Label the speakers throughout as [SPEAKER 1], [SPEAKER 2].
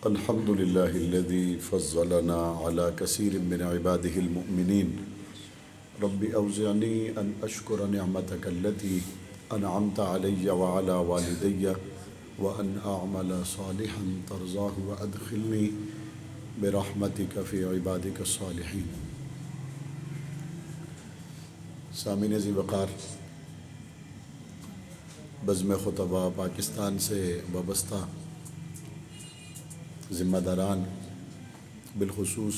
[SPEAKER 1] الحمد لله الذي فضلنا على كثير من عباده المؤمنين. رب أوزعني أن أشكر نعمتك التي أنعمت علي وعلى والدي وأن أعمل صالحا ترضاه وأدخلني برحمتك في عبادك الصالحين. سامعین ذی وقار، بزم خطبہ پاکستان سے وابستہ ذمہ داران، بالخصوص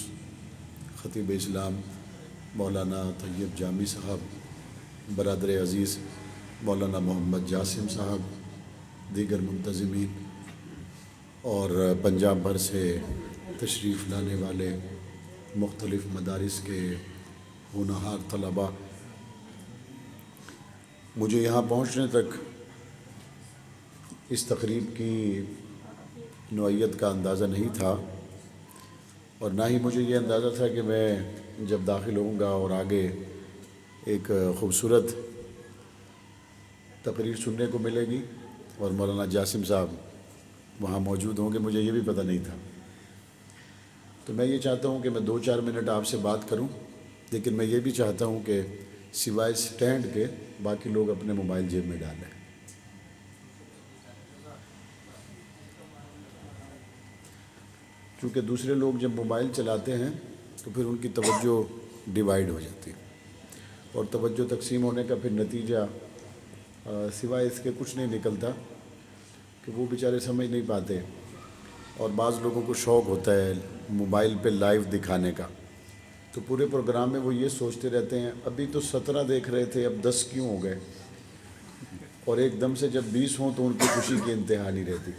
[SPEAKER 1] خطیب اسلام مولانا طیب جامی صاحب، برادر عزیز مولانا محمد جاسم صاحب، دیگر منتظمین اور پنجاب بھر سے تشریف لانے والے مختلف مدارس کے ہونہار طلباء، مجھے یہاں پہنچنے تک اس تقریب کی نوعیت کا اندازہ نہیں تھا، اور نہ ہی مجھے یہ اندازہ تھا کہ میں جب داخل ہوں گا اور آگے ایک خوبصورت تقریر سننے کو ملے گی اور مولانا جاسم صاحب وہاں موجود ہوں گے، مجھے یہ بھی پتہ نہیں تھا. تو میں یہ چاہتا ہوں کہ میں 2-4 منٹ آپ سے بات کروں، لیکن میں یہ بھی چاہتا ہوں کہ سوائے سٹینڈ کے باقی لوگ اپنے موبائل جیب میں ڈالیں. چونکہ دوسرے لوگ جب موبائل چلاتے ہیں تو پھر ان کی توجہ ڈیوائیڈ ہو جاتی ہے، اور توجہ تقسیم ہونے کا پھر نتیجہ سوائے اس کے کچھ نہیں نکلتا کہ وہ بیچارے سمجھ نہیں پاتے. اور بعض لوگوں کو شوق ہوتا ہے موبائل پہ لائیو دکھانے کا، تو پورے پروگرام میں وہ یہ سوچتے رہتے ہیں ابھی تو 17 دیکھ رہے تھے، اب 10 کیوں ہو گئے، اور ایک دم سے جب 20 ہوں تو ان کی خوشی کی انتہا نہیں رہتی،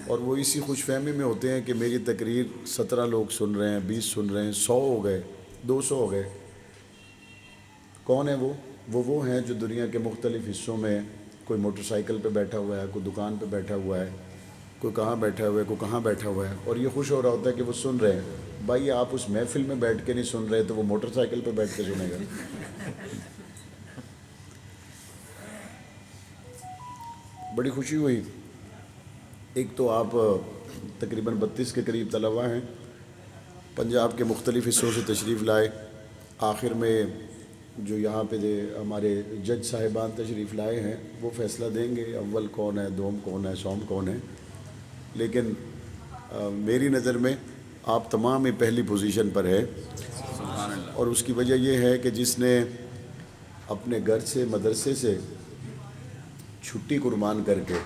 [SPEAKER 1] اور وہ اسی خوش فہمی میں ہوتے ہیں کہ میری تقریر 17 لوگ سن رہے ہیں، 20 سن رہے ہیں، 100 ہو گئے، 200 ہو گئے. کون ہیں وہ ہیں جو دنیا کے مختلف حصوں میں، کوئی موٹر سائیکل پہ بیٹھا ہوا ہے، کوئی دکان پہ بیٹھا ہوا ہے، کوئی کہاں بیٹھا ہوا ہے، کوئی کہاں بیٹھا ہوا ہے، اور یہ خوش ہو رہا ہوتا ہے کہ وہ سن رہے ہیں. بھائی آپ اس محفل میں بیٹھ کے نہیں سن رہے تو وہ موٹر سائیکل پہ بیٹھ کے سنے گا. بڑی خوشی ہوئی. ایک تو آپ تقریباً 32 کے قریب طلباء ہیں، پنجاب کے مختلف حصوں سے تشریف لائے. آخر میں جو یہاں پہ ہمارے جج صاحبان تشریف لائے ہیں وہ فیصلہ دیں گے اول کون ہے، دوم کون ہے، سوم کون ہے. لیکن میری نظر میں آپ تمام ہی پہلی پوزیشن پر ہے، اور اس کی وجہ یہ ہے کہ جس نے اپنے گھر سے، مدرسے سے چھٹی قربان کر کے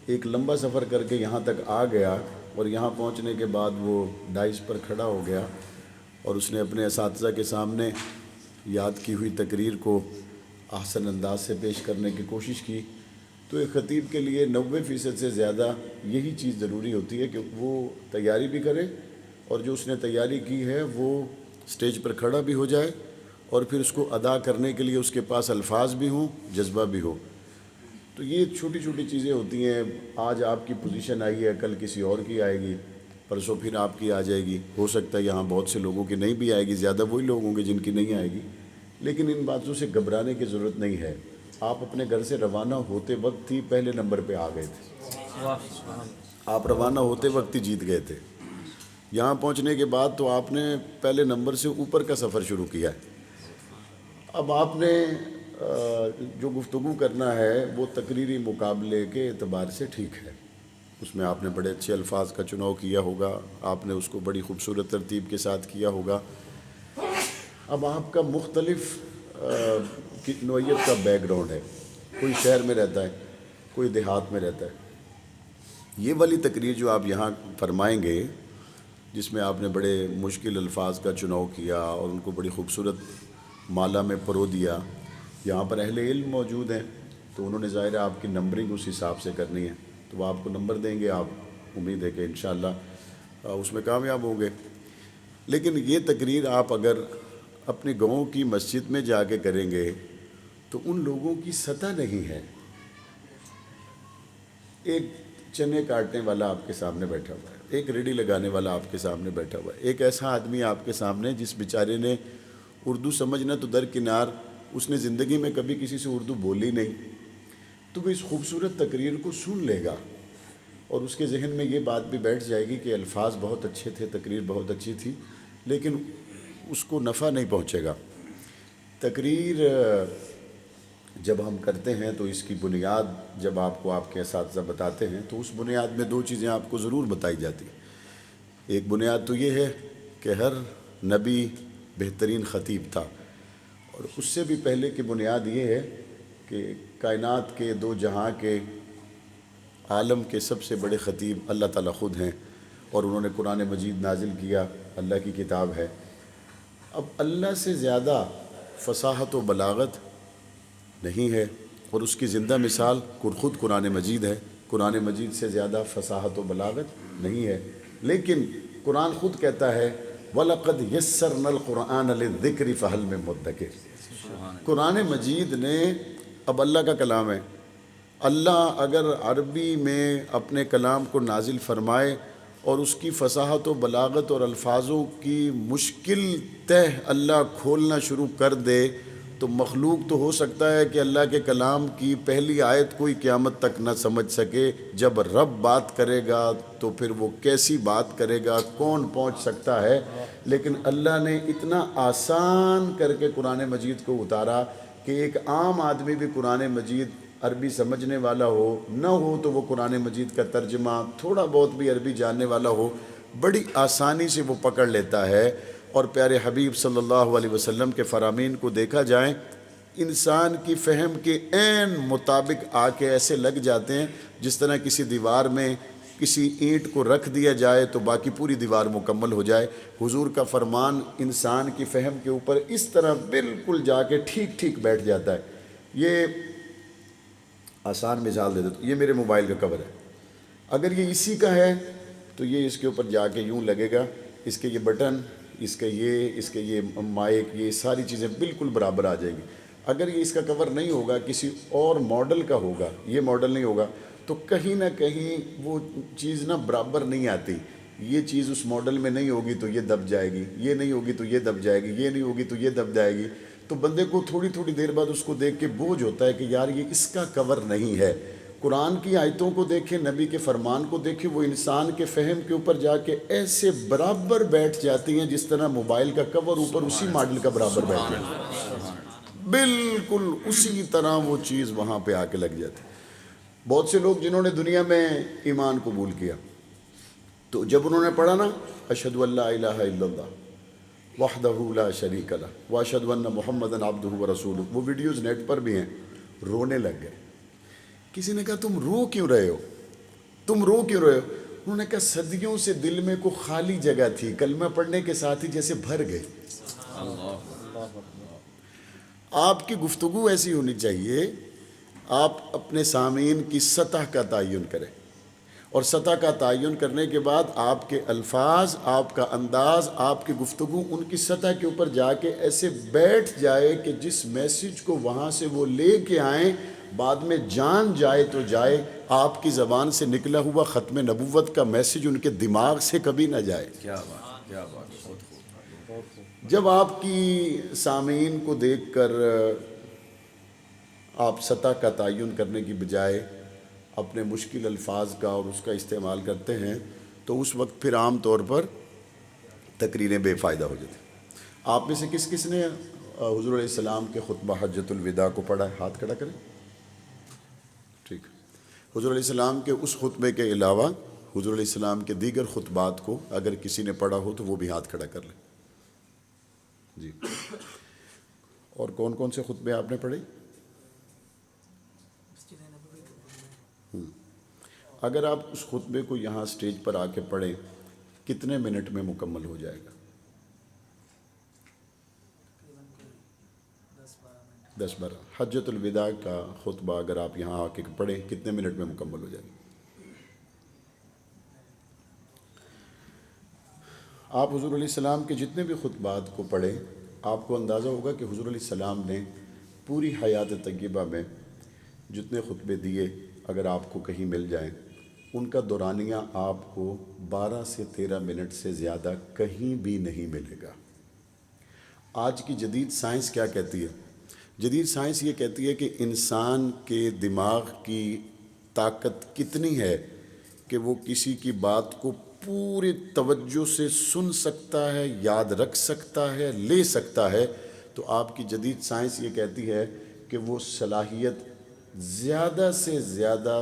[SPEAKER 1] ایک لمبا سفر کر کے یہاں تک آ گیا، اور یہاں پہنچنے کے بعد وہ ڈائز پر کھڑا ہو گیا اور اس نے اپنے اساتذہ کے سامنے یاد کی ہوئی تقریر کو احسن انداز سے پیش کرنے کی کوشش کی. تو ایک خطیب کے لیے 90% سے زیادہ یہی چیز ضروری ہوتی ہے کہ وہ تیاری بھی کرے، اور جو اس نے تیاری کی ہے وہ سٹیج پر کھڑا بھی ہو جائے، اور پھر اس کو ادا کرنے کے لیے اس کے پاس الفاظ بھی ہوں، جذبہ بھی ہو. تو یہ چھوٹی چھوٹی چیزیں ہوتی ہیں. آج آپ کی پوزیشن آئی ہے، کل کسی اور کی آئے گی، پرسوں پھر آپ کی آ جائے گی. ہو سکتا ہے یہاں بہت سے لوگوں کی نہیں بھی آئے گی، زیادہ وہی لوگ ہوں گے جن کی نہیں آئے گی. لیکن ان باتوں سے گھبرانے کی ضرورت نہیں ہے. آپ اپنے گھر سے روانہ ہوتے وقت ہی پہلے نمبر پہ آ گئے تھے، آپ روانہ ہوتے وقت ہی جیت گئے تھے. یہاں پہنچنے کے بعد تو آپ نے پہلے نمبر سے اوپر کا سفر شروع کیا ہے. اب آپ نے جو گفتگو کرنا ہے وہ تقریری مقابلے کے اعتبار سے ٹھیک ہے، اس میں آپ نے بڑے اچھے الفاظ کا چناؤ کیا ہوگا، آپ نے اس کو بڑی خوبصورت ترتیب کے ساتھ کیا ہوگا. اب آپ کا مختلف نوعیت کا بیک گراؤنڈ ہے، کوئی شہر میں رہتا ہے، کوئی دیہات میں رہتا ہے. یہ والی تقریر جو آپ یہاں فرمائیں گے، جس میں آپ نے بڑے مشکل الفاظ کا چناؤ کیا اور ان کو بڑی خوبصورت مالا میں پرو دیا، یہاں پر اہل علم موجود ہیں تو انہوں نے ظاہر ہے آپ کی نمبرنگ اس حساب سے کرنی ہے، تو وہ آپ کو نمبر دیں گے. آپ امید ہے کہ انشاءاللہ اس میں کامیاب ہوں گے. لیکن یہ تقریر آپ اگر اپنے گاؤں کی مسجد میں جا کے کریں گے تو ان لوگوں کی سطح نہیں ہے. ایک چنے کاٹنے والا آپ کے سامنے بیٹھا ہوا ہے، ایک ریڈی لگانے والا آپ کے سامنے بیٹھا ہوا ہے، ایک ایسا آدمی آپ کے سامنے جس بیچارے نے اردو سمجھنا تو درکنار، اس نے زندگی میں کبھی کسی سے اردو بولی نہیں، تو وہ اس خوبصورت تقریر کو سن لے گا. اور اس کے ذہن میں یہ بات بھی بیٹھ جائے گی کہ الفاظ بہت اچھے تھے، تقریر بہت اچھی تھی، لیکن اس کو نفع نہیں پہنچے گا۔ تقریر جب ہم کرتے ہیں تو اس کی بنیاد جب آپ کو آپ کے اساتذہ بتاتے ہیں تو اس بنیاد میں دو چیزیں آپ کو ضرور بتائی جاتی ہیں۔ ایک بنیاد تو یہ ہے کہ ہر نبی بہترین خطیب تھا، اور اس سے بھی پہلے کی بنیاد یہ ہے کہ کائنات کے دو جہاں کے عالم کے سب سے بڑے خطیب اللہ تعالیٰ خود ہیں، اور انہوں نے قرآن مجید نازل کیا، اللہ کی کتاب ہے۔ اب اللہ سے زیادہ فصاحت و بلاغت نہیں ہے، اور اس کی زندہ مثال خود قرآن مجید ہے۔ قرآن مجید سے زیادہ فصاحت و بلاغت نہیں ہے، لیکن قرآن خود کہتا ہے وَلَقَدْ يَسَّرْنَا الْقُرْآنَ لِلذِّكْرِ فَهَلْ مِن مُدَّكِرٍ۔ قرآن مجید نے، اب اللہ کا کلام ہے، اللہ اگر عربی میں اپنے کلام کو نازل فرمائے اور اس کی فصاحت و بلاغت اور الفاظوں کی مشکل تہ اللہ کھولنا شروع کر دے تو مخلوق تو ہو سکتا ہے کہ اللہ کے کلام کی پہلی آیت کوئی قیامت تک نہ سمجھ سکے، جب رب بات کرے گا تو پھر وہ کیسی بات کرے گا، کون پہنچ سکتا ہے۔ لیکن اللہ نے اتنا آسان کر کے قرآن مجید کو اتارا کہ ایک عام آدمی بھی قرآن مجید عربی سمجھنے والا ہو نہ ہو تو وہ قرآن مجید کا ترجمہ تھوڑا بہت بھی عربی جاننے والا ہو، بڑی آسانی سے وہ پکڑ لیتا ہے۔ اور پیارے حبیب صلی اللہ علیہ وسلم کے فرامین کو دیکھا جائیں، انسان کی فہم کے عین مطابق آ کے ایسے لگ جاتے ہیں جس طرح کسی دیوار میں کسی اینٹ کو رکھ دیا جائے تو باقی پوری دیوار مکمل ہو جائے۔ حضور کا فرمان انسان کی فہم کے اوپر اس طرح بالکل جا کے ٹھیک ٹھیک بیٹھ جاتا ہے۔ یہ آسان مثال دے دیتا، یہ میرے موبائل کا کور ہے، اگر یہ اسی کا ہے تو یہ اس کے اوپر جا کے یوں لگے گا، اس کے یہ بٹن، اس کے یہ مائک، یہ ساری چیزیں بالکل برابر آ جائے گی۔ اگر یہ اس کا کور نہیں ہوگا، کسی اور ماڈل کا ہوگا، یہ ماڈل نہیں ہوگا، تو کہیں نہ کہیں وہ چیز نہ برابر نہیں آتی۔ یہ چیز اس ماڈل میں نہیں ہوگی تو یہ دب جائے گی، یہ نہیں ہوگی تو یہ دب جائے گی، یہ نہیں ہوگی تو یہ دب جائے گی۔ تو بندے کو تھوڑی تھوڑی دیر بعد اس کو دیکھ کے بوجھ ہوتا ہے کہ یار یہ اس کا کور نہیں ہے۔ قرآن کی آیتوں کو دیکھیں، نبی کے فرمان کو دیکھیں، وہ انسان کے فہم کے اوپر جا کے ایسے برابر بیٹھ جاتی ہیں جس طرح موبائل کا کور اوپر اسی ماڈل کا برابر بیٹھ جاتا ہے، بالکل اسی طرح وہ چیز وہاں پہ آ کے لگ جاتی ہے۔ بہت سے لوگ جنہوں نے دنیا میں ایمان قبول کیا تو جب انہوں نے پڑھا نا اشہد ان لا الہ الا اللہ وحدہ لا شریک لہ واشہد ان محمدا عبدہ ورسولہ، وہ ویڈیوز نیٹ پر بھی ہیں، رونے لگ گئے۔ کسی نے کہا تم رو کیوں رہے ہو، تم رو کیوں رہے ہو؟ انہوں نے کہا صدیوں سے دل میں کوئی خالی جگہ تھی، کلمہ پڑھنے کے ساتھ ہی جیسے بھر گئی۔ آپ کی گفتگو ایسی ہونی چاہیے، آپ اپنے سامعین کی سطح کا تعین کریں، اور سطح کا تعین کرنے کے بعد آپ کے الفاظ، آپ کا انداز، آپ کی گفتگو ان کی سطح کے اوپر جا کے ایسے بیٹھ جائے کہ جس میسیج کو وہاں سے وہ لے کے آئیں بعد میں جان جائے تو جائے، آپ کی زبان سے نکلا ہوا ختم نبوت کا میسیج ان کے دماغ سے کبھی نہ جائے۔ کیا بات، کیا بات۔ جب آپ کی سامعین کو دیکھ کر آپ سطح کا تعین کرنے کی بجائے اپنے مشکل الفاظ کا اور اس کا استعمال کرتے ہیں تو اس وقت پھر عام طور پر تقریریں بے فائدہ ہو جاتی ہیں۔ آپ میں سے کس کس نے حضور علیہ السلام کے خطبہ حجۃ الوداع کو پڑھا ہے؟ ہاتھ کھڑا کریں۔ ٹھیک۔ حضور علیہ السلام کے اس خطبے کے علاوہ حضور علیہ السلام کے دیگر خطبات کو اگر کسی نے پڑھا ہو تو وہ بھی ہاتھ کھڑا کر لیں۔ جی، اور کون کون سے خطبے آپ نے پڑھے؟ اگر آپ اس خطبے کو یہاں سٹیج پر آ کے پڑھیں کتنے منٹ میں مکمل ہو جائے گا؟ 10-12۔ حجۃ الوداع کا خطبہ اگر آپ یہاں آ کے پڑھیں کتنے منٹ میں مکمل ہو جائے گا؟ آپ حضور علیہ السلام کے جتنے بھی خطبات کو پڑھیں آپ کو اندازہ ہوگا کہ حضور علیہ السلام نے پوری حیات طیبہ میں جتنے خطبے دیے اگر آپ کو کہیں مل جائیں ان کا دورانیہ آپ کو 12 سے 13 منٹ سے زیادہ کہیں بھی نہیں ملے گا۔ آج کی جدید سائنس کیا کہتی ہے؟ جدید سائنس یہ کہتی ہے کہ انسان کے دماغ کی طاقت کتنی ہے کہ وہ کسی کی بات کو پوری توجہ سے سن سکتا ہے، یاد رکھ سکتا ہے، لے سکتا ہے، تو آپ کی جدید سائنس یہ کہتی ہے کہ وہ صلاحیت زیادہ سے زیادہ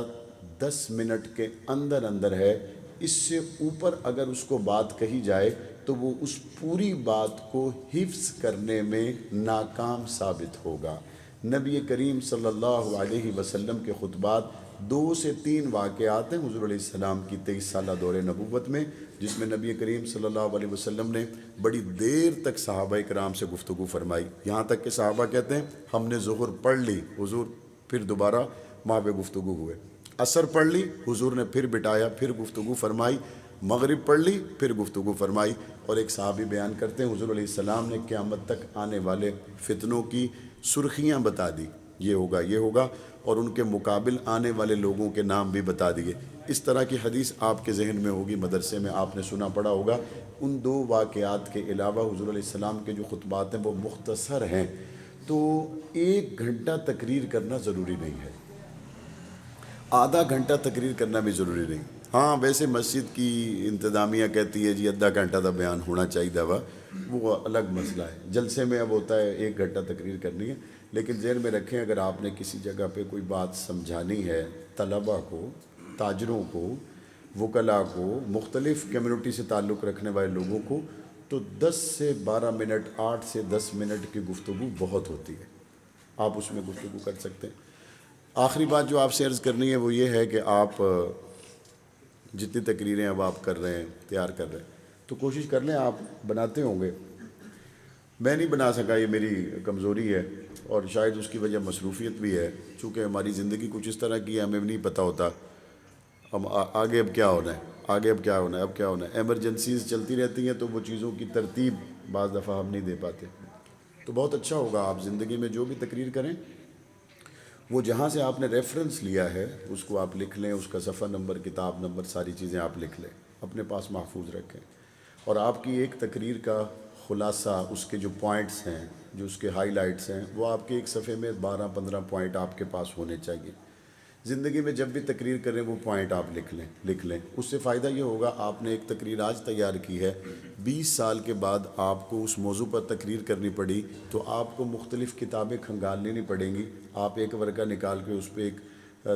[SPEAKER 1] 10 منٹ کے اندر اندر ہے۔ اس سے اوپر اگر اس کو بات کہی جائے تو وہ اس پوری بات کو حفظ کرنے میں ناکام ثابت ہوگا۔ نبی کریم صلی اللہ علیہ وسلم کے خطبات 2 سے 3 واقعات ہیں حضور علیہ السلام کی 23 سالہ دور نبوت میں، جس میں نبی کریم صلی اللہ علیہ وسلم نے بڑی دیر تک صحابہ کرام سے گفتگو فرمائی، یہاں تک کہ صحابہ کہتے ہیں ہم نے ظہر پڑھ لی، حضور پھر دوبارہ ماں پہ گفتگو ہوئے، عصر پڑھ لی، حضور نے پھر بٹایا، پھر گفتگو فرمائی، مغرب پڑھ لی، پھر گفتگو فرمائی۔ اور ایک صحابی بیان کرتے ہیں حضور علیہ السلام نے قیامت تک آنے والے فتنوں کی سرخیاں بتا دی، یہ ہوگا یہ ہوگا، اور ان کے مقابل آنے والے لوگوں کے نام بھی بتا دیے۔ اس طرح کی حدیث آپ کے ذہن میں ہوگی، مدرسے میں آپ نے سنا پڑا ہوگا۔ ان 2 واقعات کے علاوہ حضور علیہ السلام کے جو خطبات ہیں وہ مختصر ہیں، تو 1 گھنٹہ تقریر کرنا ضروری نہیں ہے، آدھا گھنٹہ تقریر کرنا بھی ضروری نہیں۔ ہاں ویسے مسجد کی انتظامیہ کہتی ہے جی آدھا گھنٹہ تو بیان ہونا چاہیے وہ الگ مسئلہ ہے، جلسے میں اب ہوتا ہے 1 گھنٹہ تقریر کرنی ہے، لیکن ذہن میں رکھیں اگر آپ نے کسی جگہ پہ کوئی بات سمجھانی ہے طلباء کو، تاجروں کو، وکلاء کو، مختلف کمیونٹی سے تعلق رکھنے والے لوگوں کو، تو 10 سے 12 منٹ، 8 سے 10 منٹ کی گفتگو بہت ہوتی ہے، آپ اس میں گفتگو کر سکتے ہیں۔ آخری بات جو آپ سے عرض کرنی ہے وہ یہ ہے کہ آپ جتنی تقریریں اب آپ کر رہے ہیں، تیار کر رہے ہیں، تو کوشش کر لیں، آپ بناتے ہوں گے، میں نہیں بنا سکا، یہ میری کمزوری ہے، اور شاید اس کی وجہ مصروفیت بھی ہے، چونکہ ہماری زندگی کچھ اس طرح کی ہے ہمیں بھی نہیں پتہ ہوتا ہم آگے اب کیا ہونا ہے، آگے اب کیا ہونا ہے، اب کیا ہونا ہے، ایمرجنسیز چلتی رہتی ہیں تو وہ چیزوں کی ترتیب بعض دفعہ ہم نہیں دے پاتے۔ تو بہت اچھا ہوگا آپ زندگی میں جو بھی تقریر کریں وہ جہاں سے آپ نے ریفرنس لیا ہے اس کو آپ لکھ لیں، اس کا صفحہ نمبر، کتاب نمبر، ساری چیزیں آپ لکھ لیں، اپنے پاس محفوظ رکھیں، اور آپ کی ایک تقریر کا خلاصہ، اس کے جو پوائنٹس ہیں، جو اس کے ہائی لائٹس ہیں، وہ آپ کے ایک صفحے میں 12-15 پوائنٹ آپ کے پاس ہونے چاہیے۔ زندگی میں جب بھی تقریر کریں وہ پوائنٹ آپ لکھ لیں، اس سے فائدہ یہ ہوگا آپ نے ایک تقریر آج تیار کی ہے، 20 سال کے بعد آپ کو اس موضوع پر تقریر کرنی پڑی تو آپ کو مختلف کتابیں کھنگال لینی پڑیں گی، آپ ایک ورقہ نکال کے اس پہ ایک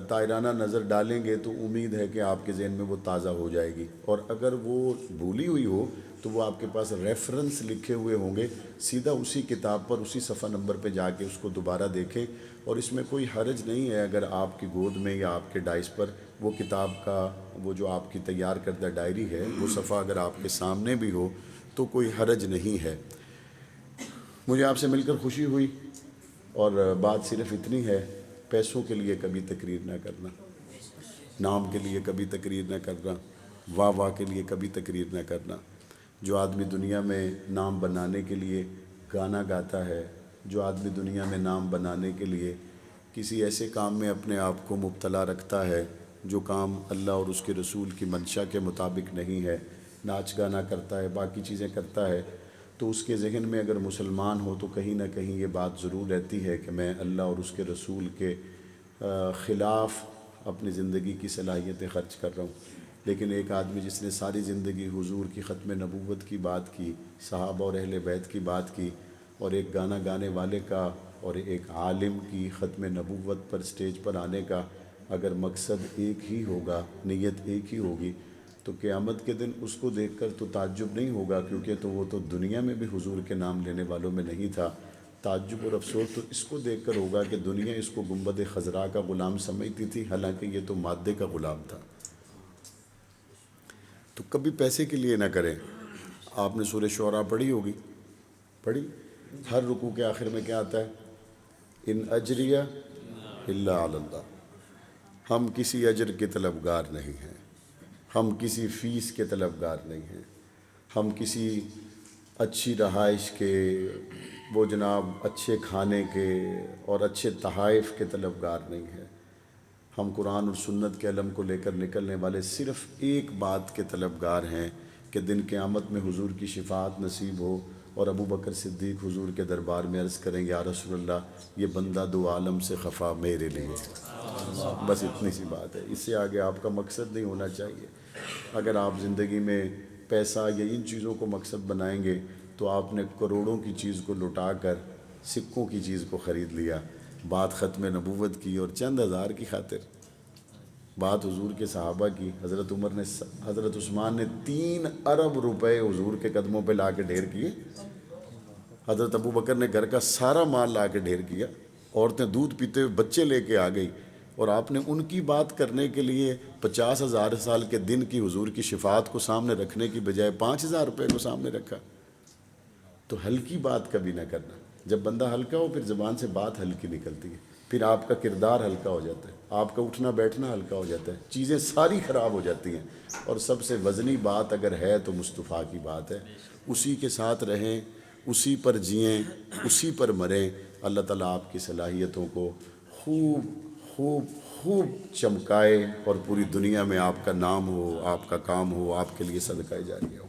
[SPEAKER 1] تائرانہ نظر ڈالیں گے تو امید ہے کہ آپ کے ذہن میں وہ تازہ ہو جائے گی، اور اگر وہ بھولی ہوئی ہو تو وہ آپ کے پاس ریفرنس لکھے ہوئے ہوں گے، سیدھا اسی کتاب پر اسی صفحہ نمبر پہ جا کے اس کو دوبارہ دیکھیں، اور اس میں کوئی حرج نہیں ہے اگر آپ کی گود میں یا آپ کے ڈائس پر وہ کتاب کا وہ جو آپ کی تیار کردہ ڈائری ہے وہ صفحہ اگر آپ کے سامنے بھی ہو تو کوئی حرج نہیں ہے۔ مجھے آپ سے مل کر خوشی ہوئی، اور بات صرف اتنی ہے، پیسوں کے لیے کبھی تقریر نہ کرنا، نام کے لیے کبھی تقریر نہ کرنا، واہ واہ کے لیے کبھی تقریر نہ کرنا۔ جو آدمی دنیا میں نام بنانے کے لیے گانا گاتا ہے، جو آدمی دنیا میں نام بنانے کے لیے کسی ایسے کام میں اپنے آپ کو مبتلا رکھتا ہے جو کام اللہ اور اس کے رسول کی منشا کے مطابق نہیں ہے، ناچ گانا کرتا ہے، باقی چیزیں کرتا ہے، تو اس کے ذہن میں اگر مسلمان ہو تو کہیں نہ کہیں یہ بات ضرور رہتی ہے کہ میں اللہ اور اس کے رسول کے خلاف اپنی زندگی کی صلاحیتیں خرچ کر رہا ہوں۔ لیکن ایک آدمی جس نے ساری زندگی حضور کی ختم نبوت کی بات کی، صحابہ اور اہل بیت کی بات کی، اور ایک گانا گانے والے کا اور ایک عالم کی ختم نبوت پر سٹیج پر آنے کا اگر مقصد ایک ہی ہوگا، نیت ایک ہی ہوگی، تو قیامت کے دن اس کو دیکھ کر تو تعجب نہیں ہوگا، کیونکہ تو وہ تو دنیا میں بھی حضور کے نام لینے والوں میں نہیں تھا۔ تعجب اور افسوس تو اس کو دیکھ کر ہوگا کہ دنیا اس کو گنبد خضراء کا غلام سمجھتی تھی، حالانکہ یہ تو مادے کا غلام تھا۔ تو کبھی پیسے کے لیے نہ کریں۔ آپ نے سورہ شعراء پڑھی ہوگی، پڑھی؟ ہر رکوع کے آخر میں کیا آتا ہے؟ ان اجریہ الا علی اللہ، ہم کسی اجر کے طلبگار نہیں ہیں، ہم کسی فیس کے طلبگار نہیں ہیں، ہم کسی اچھی رہائش کے، وہ جناب اچھے کھانے کے اور اچھے تحائف کے طلبگار نہیں ہیں، ہم قرآن اور سنت کے علم کو لے کر نکلنے والے صرف ایک بات کے طلبگار ہیں کہ دن قیامت میں حضور کی شفاعت نصیب ہو اور ابو بکر صدیق حضور کے دربار میں عرض کریں گے یا رسول اللہ یہ بندہ دو عالم سے خفا میرے لیے، بس اتنی سی بات ہے، اس سے آگے آپ کا مقصد نہیں ہونا چاہیے۔ اگر آپ زندگی میں پیسہ یا ان چیزوں کو مقصد بنائیں گے تو آپ نے کروڑوں کی چیز کو لٹا کر سکوں کی چیز کو خرید لیا۔ بات ختم نبوت کی اور چند ہزار کی خاطر، بات حضور کے صحابہ کی، حضرت عثمان نے 3 ارب روپے حضور کے قدموں پہ لا کے ڈھیر کیے، حضرت ابو بکر نے گھر کا سارا مال لا کے ڈھیر کیا، عورتیں دودھ پیتے ہوئے بچے لے کے آ گئی، اور آپ نے ان کی بات کرنے کے لیے 50,000 سال کے دن کی حضور کی شفاعت کو سامنے رکھنے کی بجائے 5,000 روپے کو سامنے رکھا۔ تو ہلکی بات کبھی نہ کرنا، جب بندہ ہلکا ہو پھر زبان سے بات ہلکی نکلتی ہے، پھر آپ کا کردار ہلکا ہو جاتا ہے، آپ کا اٹھنا بیٹھنا ہلکا ہو جاتا ہے، چیزیں ساری خراب ہو جاتی ہیں، اور سب سے وزنی بات اگر ہے تو مصطفیٰ کی بات ہے، اسی کے ساتھ رہیں، اسی پر جئیں، اسی پر مریں۔ اللہ تعالیٰ آپ کی صلاحیتوں کو خوب خوب خوب چمکائے اور پوری دنیا میں آپ کا نام ہو، آپ کا کام ہو، آپ کے لیے صدقہ جاریہ ہو۔